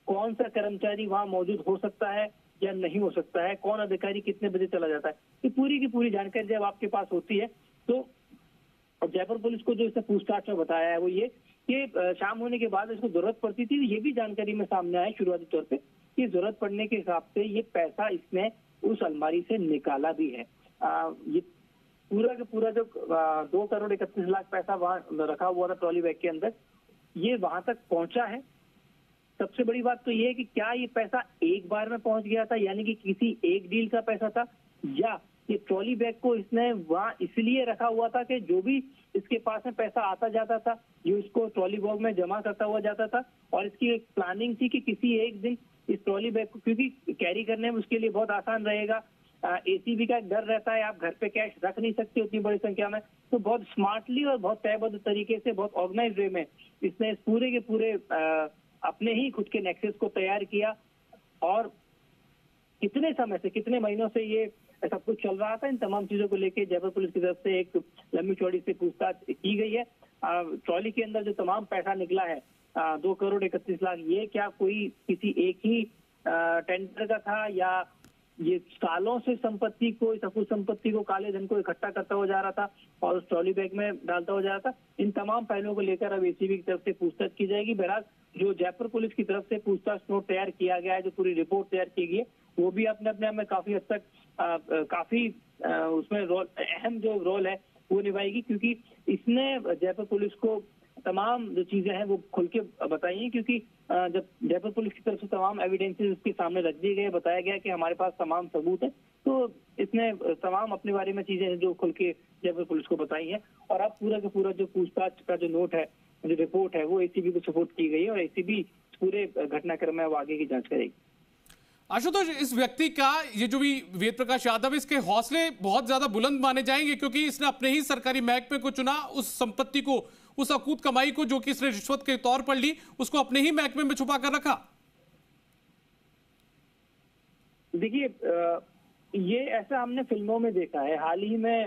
कौन सा कर्मचारी वहां मौजूद हो सकता है या नहीं हो सकता है, कौन अधिकारी कितने बजे चला जाता है, ये पूरी की पूरी जानकारी जब आपके पास होती है तो जयपुर पुलिस को जो इसने पूछताछ में बताया है वो ये कि शाम होने के बाद इसको जरूरत पड़ती थी। ये भी जानकारी में सामने आया शुरुआती तौर पे कि जरूरत पड़ने के हिसाब से ये पैसा इसने उस अलमारी से निकाला भी है। ये पूरा का पूरा जो 2,31,00,000 पैसा वहां रखा हुआ था ट्रॉली बैग के अंदर, ये वहां तक पहुंचा है। सबसे बड़ी बात तो ये है कि क्या ये पैसा एक बार में पहुंच गया था, यानी कि किसी एक डील का पैसा था, या ये ट्रॉली बैग को इसने वहां इसलिए रखा हुआ था कि जो भी इसके पास में पैसा आता जाता था ये इसको ट्रॉली बैग में जमा करता हुआ जाता था और इसकी एक प्लानिंग थी कि किसी एक दिन इस ट्रॉली बैग को, क्योंकि कैरी करने में उसके लिए बहुत आसान रहेगा, एसीबी का एक डर रहता है, आप घर पे कैश रख नहीं सकते उतनी बड़ी संख्या में, तो बहुत स्मार्टली और बहुत तयबद्ध तरीके से बहुत ऑर्गेनाइज वे में इसने इस पूरे के पूरे अपने ही खुद के नेक्सस को तैयार किया। और कितने समय से, कितने महीनों से ये सब कुछ चल रहा था, इन तमाम चीजों को लेके जयपुर पुलिस की तरफ से एक लंबी चौड़ी से पूछताछ की गई है। ट्रॉली के अंदर जो तमाम पैसा निकला है 2,31,00,000, ये क्या कोई किसी एक ही टेंडर का था या ये सालों से संपत्ति को, इस अकुल संपत्ति को, काले धन को इकट्ठा करता हुआ जा रहा था और उस ट्रॉली बैग में डालता हुआ जा रहा था। इन तमाम पहलुओं को लेकर अब एसीबी की तरफ से पूछताछ की जाएगी। बहरहाल जो जयपुर पुलिस की तरफ से पूछताछ नोट तैयार किया गया है, जो पूरी रिपोर्ट तैयार की गई है, वो भी अपने अपने में काफी हद तक काफी उसमें रोल, अहम जो रोल है वो निभाएगी, क्योंकि इसने जयपुर पुलिस को तमाम जो चीजें हैं वो खुल के बताई हैं। क्योंकि जब जयपुर पुलिस की तरफ से तमाम एविडेंसेस उसके सामने रख दिए गए, बताया गया कि हमारे पास तमाम सबूत है, तो इसने तमाम अपने बारे में चीजें जो खुल के जयपुर पुलिस को बताई हैं। और अब पूरा का पूरा जो पूछताछ का जो नोट है, जो रिपोर्ट है, वो एसीबी को सपोर्ट की गई है और एसीबी पूरे घटनाक्रम में आगे की जांच करेगी। आशुतोष, इस व्यक्ति का, ये जो भी वेद प्रकाश यादव, इसके हौसले बहुत ज्यादा बुलंद माने जाएंगे, क्योंकि इसने अपने ही सरकारी महकमे को चुना, उस संपत्ति को, उस अकूत कमाई को जो कि इसने रिश्वत के तौर पर ली, उसको अपने ही महकमे में छुपा कर रखा। देखिए, ये ऐसा हमने फिल्मों में देखा है। हाल ही में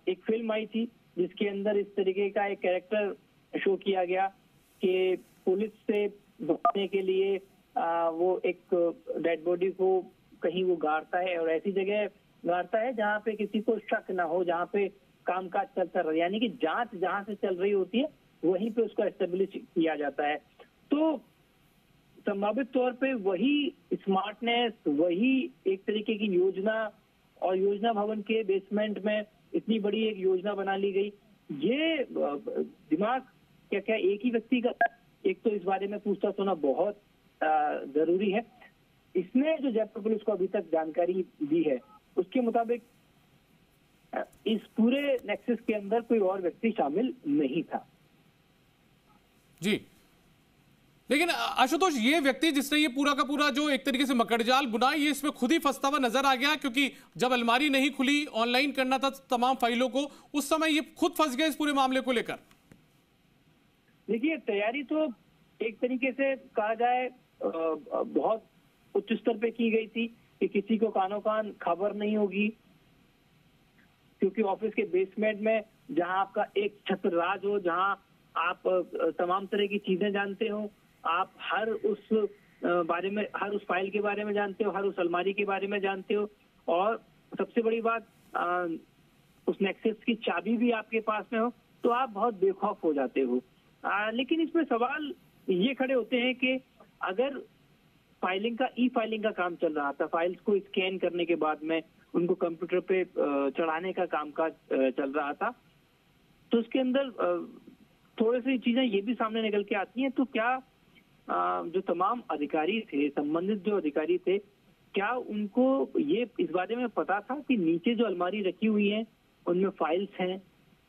एक फिल्म आई थी जिसके अंदर इस तरीके का एक कैरेक्टर शो किया गया कि पुलिस से बचने के लिए वो एक डेड बॉडी को कहीं वो गाड़ता है और ऐसी जगह गाड़ता है जहाँ पे किसी को शक ना हो, जहाँ पे कामकाज चलता रहे, यानी कि जांच जहाँ से चल रही होती है वहीं पे उसको एस्टेब्लिश किया जाता है। तो संभावित तौर पे वही स्मार्टनेस, वही एक तरीके की योजना, और योजना भवन के बेसमेंट में इतनी बड़ी एक योजना बना ली गई। ये दिमाग क्या एक ही व्यक्ति का, एक तो इस बारे में पूछताछ होना बहुत जरूरी है। इसने जो जयपुर पुलिस को अभी तक जानकारी दी है उसके मुताबिक इस पूरे नेक्सस के अंदर कोई और व्यक्ति शामिल नहीं था। जी, लेकिन आशुतोष, ये व्यक्ति जिसने ये पूरा का पूरा जो एक तरीके से मकड़जाल बुना, ये इसमें खुद ही फंसता हुआ नजर आ गया, क्योंकि जब अलमारी नहीं खुली, ऑनलाइन करना था तमाम फाइलों को, उस समय ये खुद फंस गया इस पूरे मामले को लेकर। देखिए, तैयारी तो एक तरीके से कहा जाए बहुत उच्च स्तर पे की गई थी कि किसी को कानो कान खबर नहीं होगी, क्योंकि ऑफिस के बेसमेंट में जहां आपका एक छत्र राज हो, जहां आप तमाम तरह की चीजें जानते हो, आप हर उस बारे में, हर उस फाइल के बारे में जानते हो, हर उस अलमारी के बारे में जानते हो, और सबसे बड़ी बात उस नेक्सस की चाबी भी आपके पास में हो, तो आप बहुत बेखौफ हो जाते हो। लेकिन इसमें सवाल ये खड़े होते हैं कि अगर फाइलिंग का, ई फाइलिंग का काम चल रहा था, फाइल्स को स्कैन करने के बाद में उनको कंप्यूटर पे चढ़ाने का कामकाज चल रहा था, तो उसके अंदर थोड़ी सी चीजें ये भी सामने निकल के आती हैं। तो क्या जो तमाम अधिकारी थे, संबंधित जो अधिकारी थे, क्या उनको ये इस बारे में पता था कि नीचे जो अलमारी रखी हुई है उनमें फाइल्स हैं,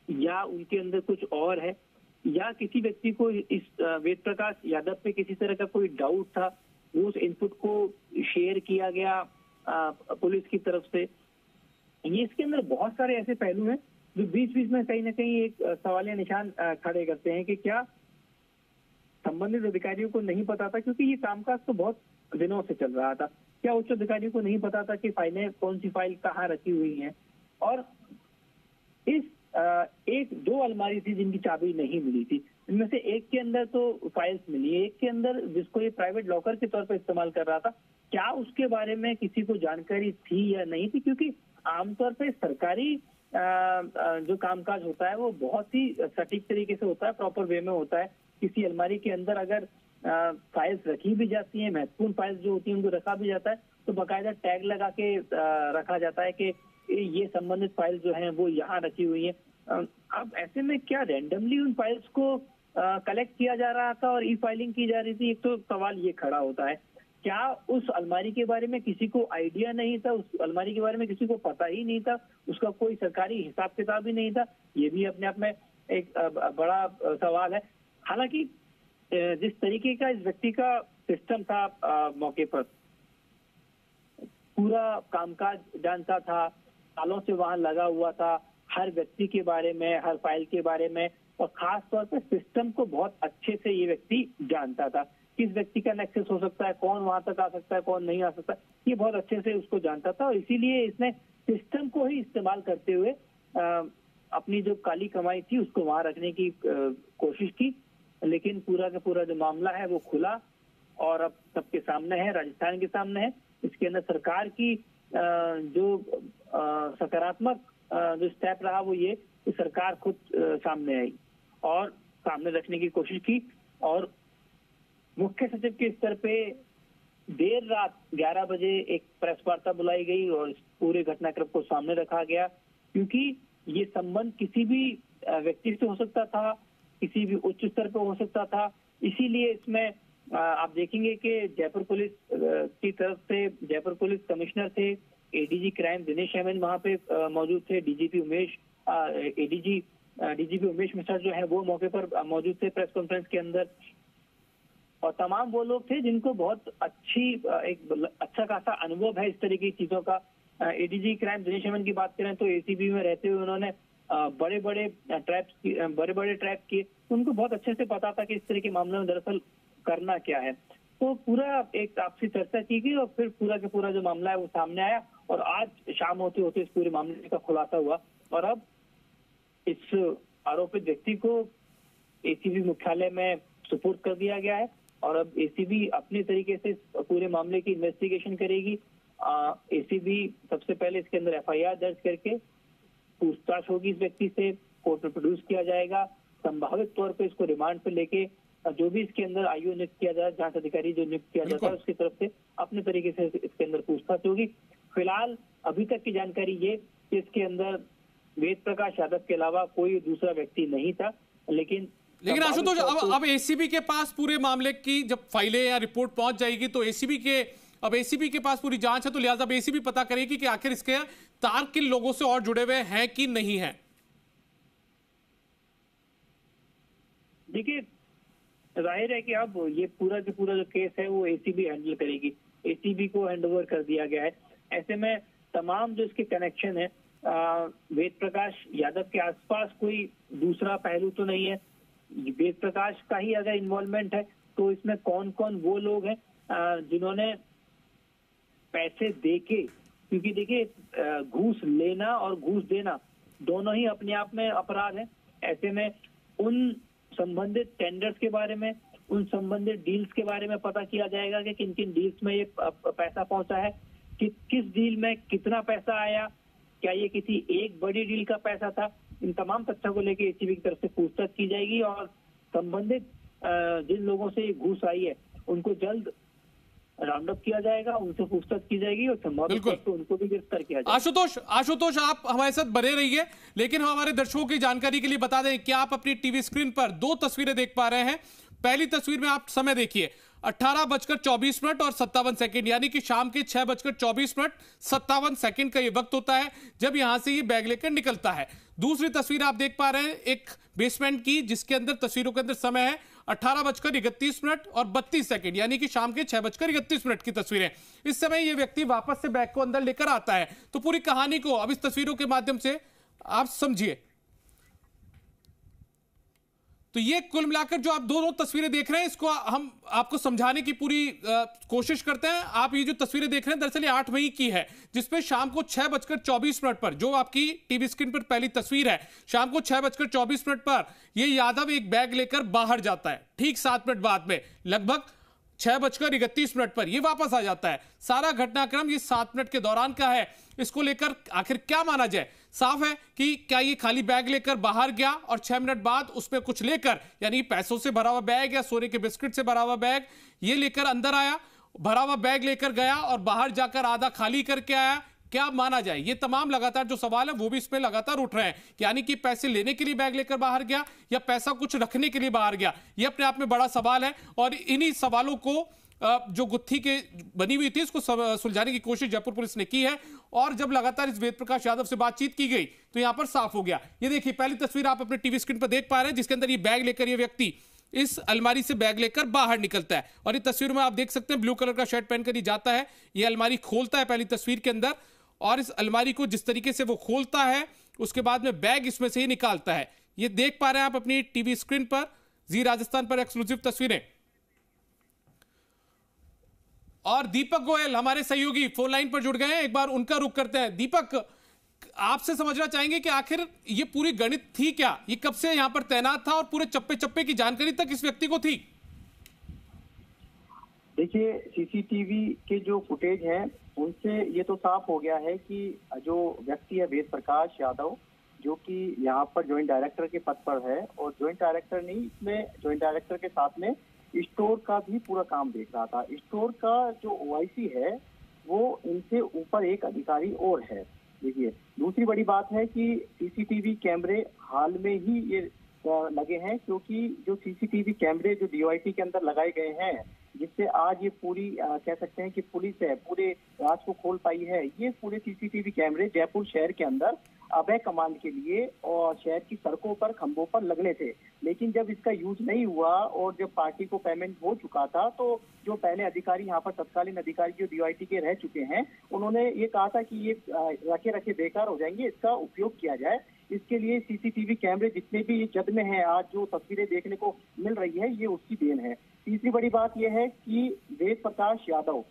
या उनके अंदर कुछ और है, या किसी व्यक्ति को इस वेद प्रकाश यादव पे किसी तरह का कोई डाउट था, वो उस इनपुट को शेयर किया गया पुलिस की तरफ से। ये इसके अंदर बहुत सारे ऐसे पहलू हैं जो बीच बीच में कहीं ना कहीं एक सवालिया निशान खड़े करते हैं कि क्या संबंधित अधिकारियों को नहीं पता था, क्योंकि ये कामकाज तो बहुत दिनों से चल रहा था, क्या उच्च अधिकारियों को नहीं पता था कि फाइलें, कौन सी फाइल कहाँ रखी हुई हैं। और इस एक दो अलमारी थी जिनकी चाबी नहीं मिली थी, इनमें से एक के अंदर तो फाइल्स मिली, एक के अंदर जिसको ये प्राइवेट लॉकर के तौर पर इस्तेमाल कर रहा था, क्या उसके बारे में किसी को जानकारी थी या नहीं थी, क्योंकि आमतौर पर सरकारी जो कामकाज होता है वो बहुत ही सटीक तरीके से होता है, प्रॉपर वे में होता है। किसी अलमारी के अंदर अगर फाइल्स रखी भी जाती हैं, महत्वपूर्ण फाइल्स जो होती हैं उनको रखा भी जाता है, तो बाकायदा टैग लगा के रखा जाता है कि ये संबंधित फाइल्स जो हैं वो यहाँ रखी हुई हैं। अब ऐसे में क्या रैंडमली उन फाइल्स को कलेक्ट किया जा रहा था और ई फाइलिंग की जा रही थी? एक तो सवाल ये खड़ा होता है, क्या उस अलमारी के बारे में किसी को आइडिया नहीं था, उस अलमारी के बारे में किसी को पता ही नहीं था, उसका कोई सरकारी हिसाब किताब ही नहीं था? ये भी अपने आप में एक बड़ा सवाल है। हालांकि जिस तरीके का इस व्यक्ति का सिस्टम था, मौके पर पूरा कामकाज जानता था, सालों से वहां लगा हुआ था, हर व्यक्ति के बारे में, हर फाइल के बारे में, और खास तौर पर सिस्टम को बहुत अच्छे से ये व्यक्ति जानता था। किस व्यक्ति का नेक्सस हो सकता है, कौन वहां तक आ सकता है, कौन नहीं आ सकता, ये बहुत अच्छे से उसको जानता था, और इसीलिए इसने सिस्टम को ही इस्तेमाल करते हुए अपनी जो काली कमाई थी उसको वहां रखने की कोशिश की। लेकिन पूरा का पूरा जो मामला है वो खुला और अब सबके सामने है, राजस्थान के सामने है। इसके अंदर सरकार की जो सकारात्मक जो स्टेप रहा वो ये कि सरकार खुद सामने आई और सामने रखने की कोशिश की, और मुख्य सचिव के स्तर पे देर रात 11 बजे एक प्रेस वार्ता बुलाई गई और इस पूरे घटनाक्रम को सामने रखा गया, क्योंकि ये संबंध किसी भी व्यक्ति से हो सकता था, किसी भी उच्च स्तर पर हो सकता था। इसीलिए इसमें आप देखेंगे कि जयपुर पुलिस की तरफ से जयपुर पुलिस कमिश्नर थे, एडीजी क्राइम दिनेश हेमन वहां पे मौजूद थे, डीजीपी उमेश मिश्रा जो है वो मौके पर मौजूद थे प्रेस कॉन्फ्रेंस के अंदर, और तमाम वो लोग थे जिनको बहुत एक अच्छा खासा अनुभव है इस तरह की चीजों का। एडीजी क्राइम दिनेश हेमन की बात करें तो एसीबी में रहते हुए उन्होंने बड़े बड़े ट्रैप किए, उनको बहुत अच्छे से पता था कि इस तरह के मामलों में दरअसल करना क्या है। तो पूरा एक आपसी चर्चा की गई और फिर पूरा का पूरा जो मामला है वो सामने आया, और आज शाम होते होते इस पूरे मामले का खुलासा हुआ, और अब इस आरोपित व्यक्ति को एसीबी मुख्यालय में सुपुर्द कर दिया गया है, और अब एसीबी अपने तरीके से पूरे मामले की इन्वेस्टिगेशन करेगी। एसीबी सबसे पहले इसके अंदर एफआईआर दर्ज करके पूछताछ होगी इस व्यक्ति से, कोर्ट में प्रोड्यूस किया जाएगा, संभावित तौर पे इसको रिमांड पे लेके जो भी इसके अंदर आईओ नियुक्त किया जाए, जांच अधिकारी जो नियुक्त किया जाता है उसकी तरफ से अपने तरीके से इसके अंदर पूछताछ होगी। फिलहाल अभी तक की जानकारी ये कि इसके अंदर वेद प्रकाश यादव के अलावा कोई दूसरा व्यक्ति नहीं था, लेकिन आशुतोष अब एसीबी के पास पूरे मामले की जब फाइलें या रिपोर्ट पहुंच जाएगी तो एसीबी के अब एसीबी के पास पूरी जांच है, तो लिहाजा अब एसीबी पता करेगी कि आखिर इसके तार किन लोगों से और जुड़े हुए हैं कि नहीं है। देखिए, जाहिर है कि अब ये पूरा जो केस है वो एसीबी हैंडल करेगी। एसीबी को हैंडओवर कर दिया गया है। ऐसे में तमाम जो इसके कनेक्शन है, वेद प्रकाश यादव के आसपास कोई दूसरा पहलू तो नहीं है। वेद प्रकाश का ही अगर इन्वॉल्वमेंट है तो इसमें कौन कौन वो लोग हैं जिन्होंने पैसे देके, क्योंकि देखिए घूस लेना और घूस देना दोनों ही अपने आप में अपराध है। ऐसे में उन संबंधित टेंडर्स के बारे में, उन संबंधित डील्स के बारे में पता किया जाएगा कि किन किन डील्स में ये पैसा पहुंचा है, कि किस डील में कितना पैसा आया, क्या ये किसी एक बड़ी डील का पैसा था। इन तमाम तथ्यों को लेकर एसीबी की तरफ से पूछताछ की जाएगी और संबंधित जिन लोगों से ये घूस आई है उनको जल्द राउंड अप किया जाएगा, उनसे पूछताछ की जाएगी और संभावित तो उनको भी गिरफ्तार किया जाएगा। आशुतोष आप हमारे साथ बने रहिए, लेकिन हम हमारे दर्शकों की जानकारी के लिए बता दें कि आप अपनी टीवी स्क्रीन पर दो तस्वीरें देख पा रहे हैं। पहली तस्वीर में आप समय देखिए 18:24 और 57 सेकंड, यानी कि शाम के 6:24 57 सेकंड का ये वक्त होता है जब यहां से ये बैग लेकर निकलता है। दूसरी तस्वीर आप देख पा रहे हैं एक बेसमेंट की, जिसके अंदर तस्वीरों के अंदर समय है 18:31 और 32 सेकंड, यानी कि शाम के 6:31 की तस्वीरें। इस समय ये व्यक्ति वापस से बैग को अंदर लेकर आता है। तो पूरी कहानी को अब इस तस्वीरों के माध्यम से आप समझिए। तो ये कुल मिलाकर जो आप दोनों तस्वीरें देख रहे हैं, इसको हम आपको समझाने की पूरी कोशिश करते हैं। आप ये जो तस्वीरें देख रहे हैं दरअसल 8 मई की है, जिसमें शाम को 6:24 पर जो आपकी टीवी स्क्रीन पर पहली तस्वीर है, शाम को 6:24 पर ये यादव एक बैग लेकर बाहर जाता है। ठीक 7 मिनट बाद में लगभग 6:31 पर ये वापस आ जाता है। सारा घटनाक्रम ये 7 मिनट के दौरान का है। इसको लेकर आखिर क्या माना जाए? साफ है कि क्या ये खाली बैग लेकर बाहर गया और 6 मिनट बाद उसमें कुछ लेकर, यानी पैसों से भरा हुआ बैग या सोने के बिस्किट से भरा हुआ बैग ये लेकर अंदर आया, भरा हुआ बैग लेकर गया और बाहर जाकर आधा खाली करके आया? क्या माना जाए? ये तमाम लगातार जो सवाल है वो भी इसमें लगातार उठ रहे हैं, यानी कि पैसे लेने के लिए बैग लेकर बाहर गया या पैसा कुछ रखने के लिए बाहर गया। ये अपने आप में बड़ा सवाल है और इन्हीं सवालों को जो गुत्थी के बनी हुई थी इसको सुलझाने की कोशिश जयपुर पुलिस ने की है। और जब लगातार इस वेद प्रकाश यादव से बातचीत की गई तो यहां पर साफ हो गया। ये देखिए पहली तस्वीर आप अपने टीवी स्क्रीन पर देख पा रहे हैं, जिसके अंदर ये बैग लेकर ये व्यक्ति इस अलमारी से बैग लेकर बाहर निकलता है। और ये तस्वीर में आप देख सकते हैं ब्लू कलर का शर्ट पहनकर ये जाता है, ये अलमारी खोलता है पहली तस्वीर के अंदर, और इस अलमारी को जिस तरीके से वो खोलता है उसके बाद में बैग इसमें से ही निकालता है। ये देख पा रहे हैं आप अपनी टीवी स्क्रीन पर जी राजस्थान पर एक्सक्लूसिव तस्वीरें। और दीपक गोयल हमारे सहयोगी फोन लाइन पर जुड़ गए हैं, एक बार उनका रुख करते हैं। दीपक, आपसे समझना चाहेंगे कि आखिर ये पूरी गणित थी क्या? ये कब से यहां पर तैनात था और पूरे चप्पे चप्पे की जानकारी तक इस व्यक्ति को थी? देखिए, सीसीटीवी के जो फुटेज हैं उनसे ये तो साफ हो गया है कि जो व्यक्ति है वेद प्रकाश यादव, जो कि यहाँ पर ज्वाइंट डायरेक्टर के पद पर है, और ज्वाइंट डायरेक्टर नहीं, इसमें ज्वाइंट डायरेक्टर के साथ में स्टोर का भी पूरा काम देख रहा था। स्टोर का जो ओआईसी है वो इनसे ऊपर एक अधिकारी और है। देखिए, दूसरी बड़ी बात है कि सीसीटीवी कैमरे हाल में ही ये लगे हैं, क्योंकि जो सीसीटीवी कैमरे जो डीओआईटी के अंदर लगाए गए हैं, जिससे आज ये पूरी कह सकते हैं कि पुलिस है पूरे राज को खोल पाई है। ये पूरे सीसीटीवी कैमरे जयपुर शहर के अंदर अभय कमांड के लिए और शहर की सड़कों पर खंभों पर लगने थे, लेकिन जब इसका यूज नहीं हुआ और जब पार्टी को पेमेंट हो चुका था तो जो पहले अधिकारी यहाँ पर तत्कालीन अधिकारी जो डीओआईटी के रह चुके हैं, उन्होंने ये कहा था कि ये रखे रखे बेकार हो जाएंगे, इसका उपयोग किया जाए। इसके लिए सीसीटीवी कैमरे जितने भी जद में हैं, आज जो तस्वीरें देखने को मिल रही है, ये उसकी देन है। तीसरी बड़ी बात यह है कि वेद प्रकाश यादव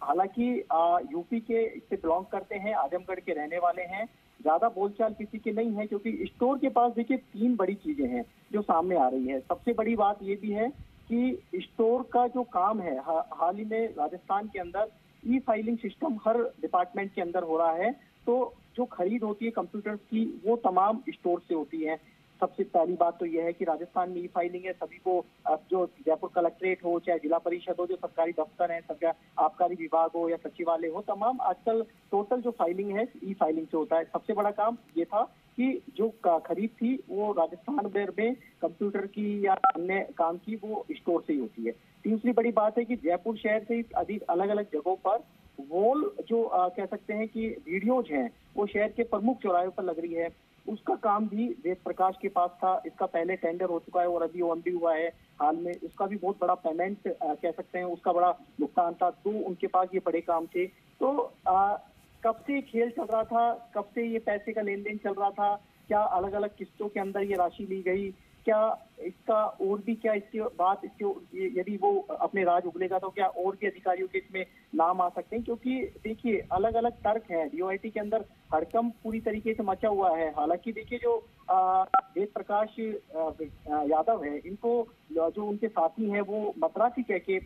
हालांकि यूपी के इससे बिलोंग करते हैं, आजमगढ़ के रहने वाले हैं, ज्यादा बोलचाल किसी के नहीं है, क्योंकि स्टोर के पास देखिए 3 बड़ी चीजें हैं जो सामने आ रही है। सबसे बड़ी बात ये भी है कि स्टोर का जो काम है, हाल ही में राजस्थान के अंदर ई फाइलिंग सिस्टम हर डिपार्टमेंट के अंदर हो रहा है, तो जो खरीद होती है कंप्यूटर्स की वो तमाम स्टोर से होती है। सबसे पहली बात तो यह है कि राजस्थान में ई फाइलिंग है, सभी को जो जयपुर कलेक्ट्रेट हो, चाहे जिला परिषद हो, जो सरकारी दफ्तर है, सबका आबकारी विभाग हो या सचिवालय हो, तमाम आजकल टोटल जो फाइलिंग है ई फाइलिंग से होता है। सबसे बड़ा काम ये था कि जो खरीद थी वो राजस्थान में कंप्यूटर की या अन्य काम की वो स्टोर से ही होती है। तीसरी बड़ी बात है कि जयपुर शहर से अधिक अलग अलग जगहों पर वॉल जो कह सकते हैं कि वीडियोज हैं वो शहर के प्रमुख चौराहे पर लग रही है, उसका काम भी वेद प्रकाश के पास था। इसका पहले टेंडर हो चुका है और अभी ओएमडी हुआ है हाल में, उसका भी बहुत बड़ा पेमेंट कह सकते हैं, उसका बड़ा भुगतान था, तो उनके पास ये बड़े काम थे। तो कब से खेल चल रहा था, कब से ये पैसे का लेन देन चल रहा था, क्या अलग अलग किस्तों के अंदर ये राशि ली गई, क्या इसका और भी क्या इसके बाद इसके यदि वो अपने राज उगलेगा तो क्या और भी अधिकारियों के इसमें नाम आ सकते हैं? क्योंकि देखिए अलग अलग तर्क हैं, डीओआईटी के अंदर हड़कंप पूरी तरीके से मचा हुआ है। हालांकि देखिए जो वेद प्रकाश यादव है, इनको जो उनके साथी हैं वो मद्रासी कह के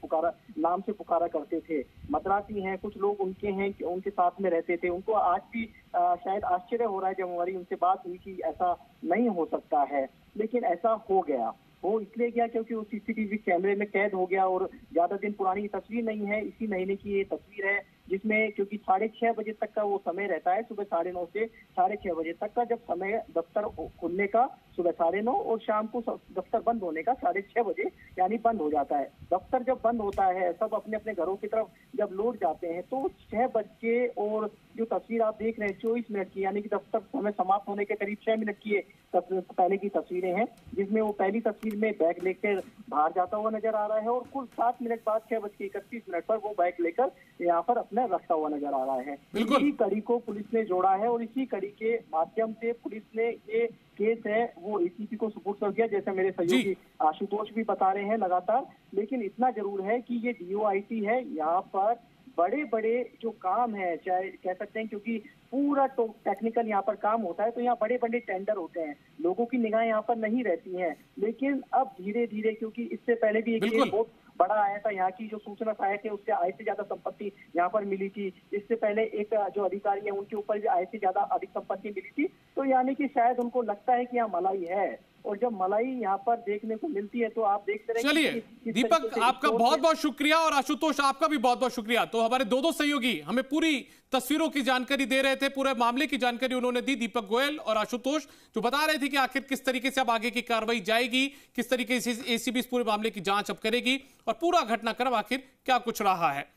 नाम से पुकारा करते थे। मद्रासी हैं, कुछ लोग उनके हैं, उनके साथ में रहते थे। उनको आज भी शायद आश्चर्य हो रहा है जब हमारी उनसे बात हुई कि ऐसा नहीं हो सकता है, लेकिन ऐसा हो गया। वो इसलिए गया क्योंकि वो सीसीटीवी कैमरे में कैद हो गया और ज्यादा दिन पुरानी तस्वीर नहीं है, इसी महीने की ये तस्वीर है, जिसमें क्योंकि 6:30 बजे तक का वो समय रहता है, सुबह 9:30 से 6:30 बजे तक का, जब समय दफ्तर खुलने का सुबह 9:30 और शाम को दफ्तर बंद होने का 6:30 बजे यानी बंद हो जाता है। दफ्तर जब बंद होता है, सब अपने अपने घरों की तरफ जब लौट जाते हैं, तो 6 बज के और जो तस्वीर आप देख रहे हैं 24 मिनट की, यानी कि दफ्तर समय समाप्त होने के करीब 6 मिनट की पहले की तस्वीरें हैं, जिसमें वो पहली तस्वीर में बैग लेकर बाहर जाता हुआ नजर आ रहा है और कुल 7 मिनट बाद 6:31 पर वो बैग लेकर यहाँ पर अपना रखता हुआ नजर आ रहा है। इसी कड़ी को पुलिस ने जोड़ा है और इसी कड़ी के माध्यम से पुलिस ने ये केस है वो एसीपी को सुपुर्द कर दिया, जैसे मेरे सहयोगी आशुतोष भी बता रहे हैं लगातार। लेकिन इतना जरूर है कि ये डीओआईटी है, यहाँ पर बड़े बड़े जो काम है, चाहे कह सकते हैं क्योंकि पूरा टेक्निकल यहाँ पर काम होता है, तो यहाँ बड़े बड़े टेंडर होते हैं, लोगों की निगाह यहाँ पर नहीं रहती हैं। लेकिन अब धीरे धीरे, क्योंकि इससे पहले भी एक केस बहुत बड़ा आया था, यहाँ की जो सूचना सहायक है उससे आय से ज्यादा संपत्ति यहाँ पर मिली थी। इससे पहले एक जो अधिकारी है उनके ऊपर भी आय से ज्यादा अधिक संपत्ति मिली थी। तो यानी कि शायद उनको लगता है कि यहाँ मलाई है, और जब मलाई यहाँ पर देखने को मिलती है तो आप देखते रहे। चलिए दीपक, आपका बहुत बहुत शुक्रिया और आशुतोष आपका भी बहुत बहुत शुक्रिया। तो हमारे दो सहयोगी हमें पूरी तस्वीरों की जानकारी दे रहे थे, पूरे मामले की जानकारी उन्होंने दी, दीपक गोयल और आशुतोष, जो बता रहे थे कि आखिर किस तरीके से अब आगे की कार्रवाई जाएगी, किस तरीके से एसीबी इस पूरे मामले की जांच अब करेगी और पूरा घटनाक्रम आखिर क्या कुछ रहा है।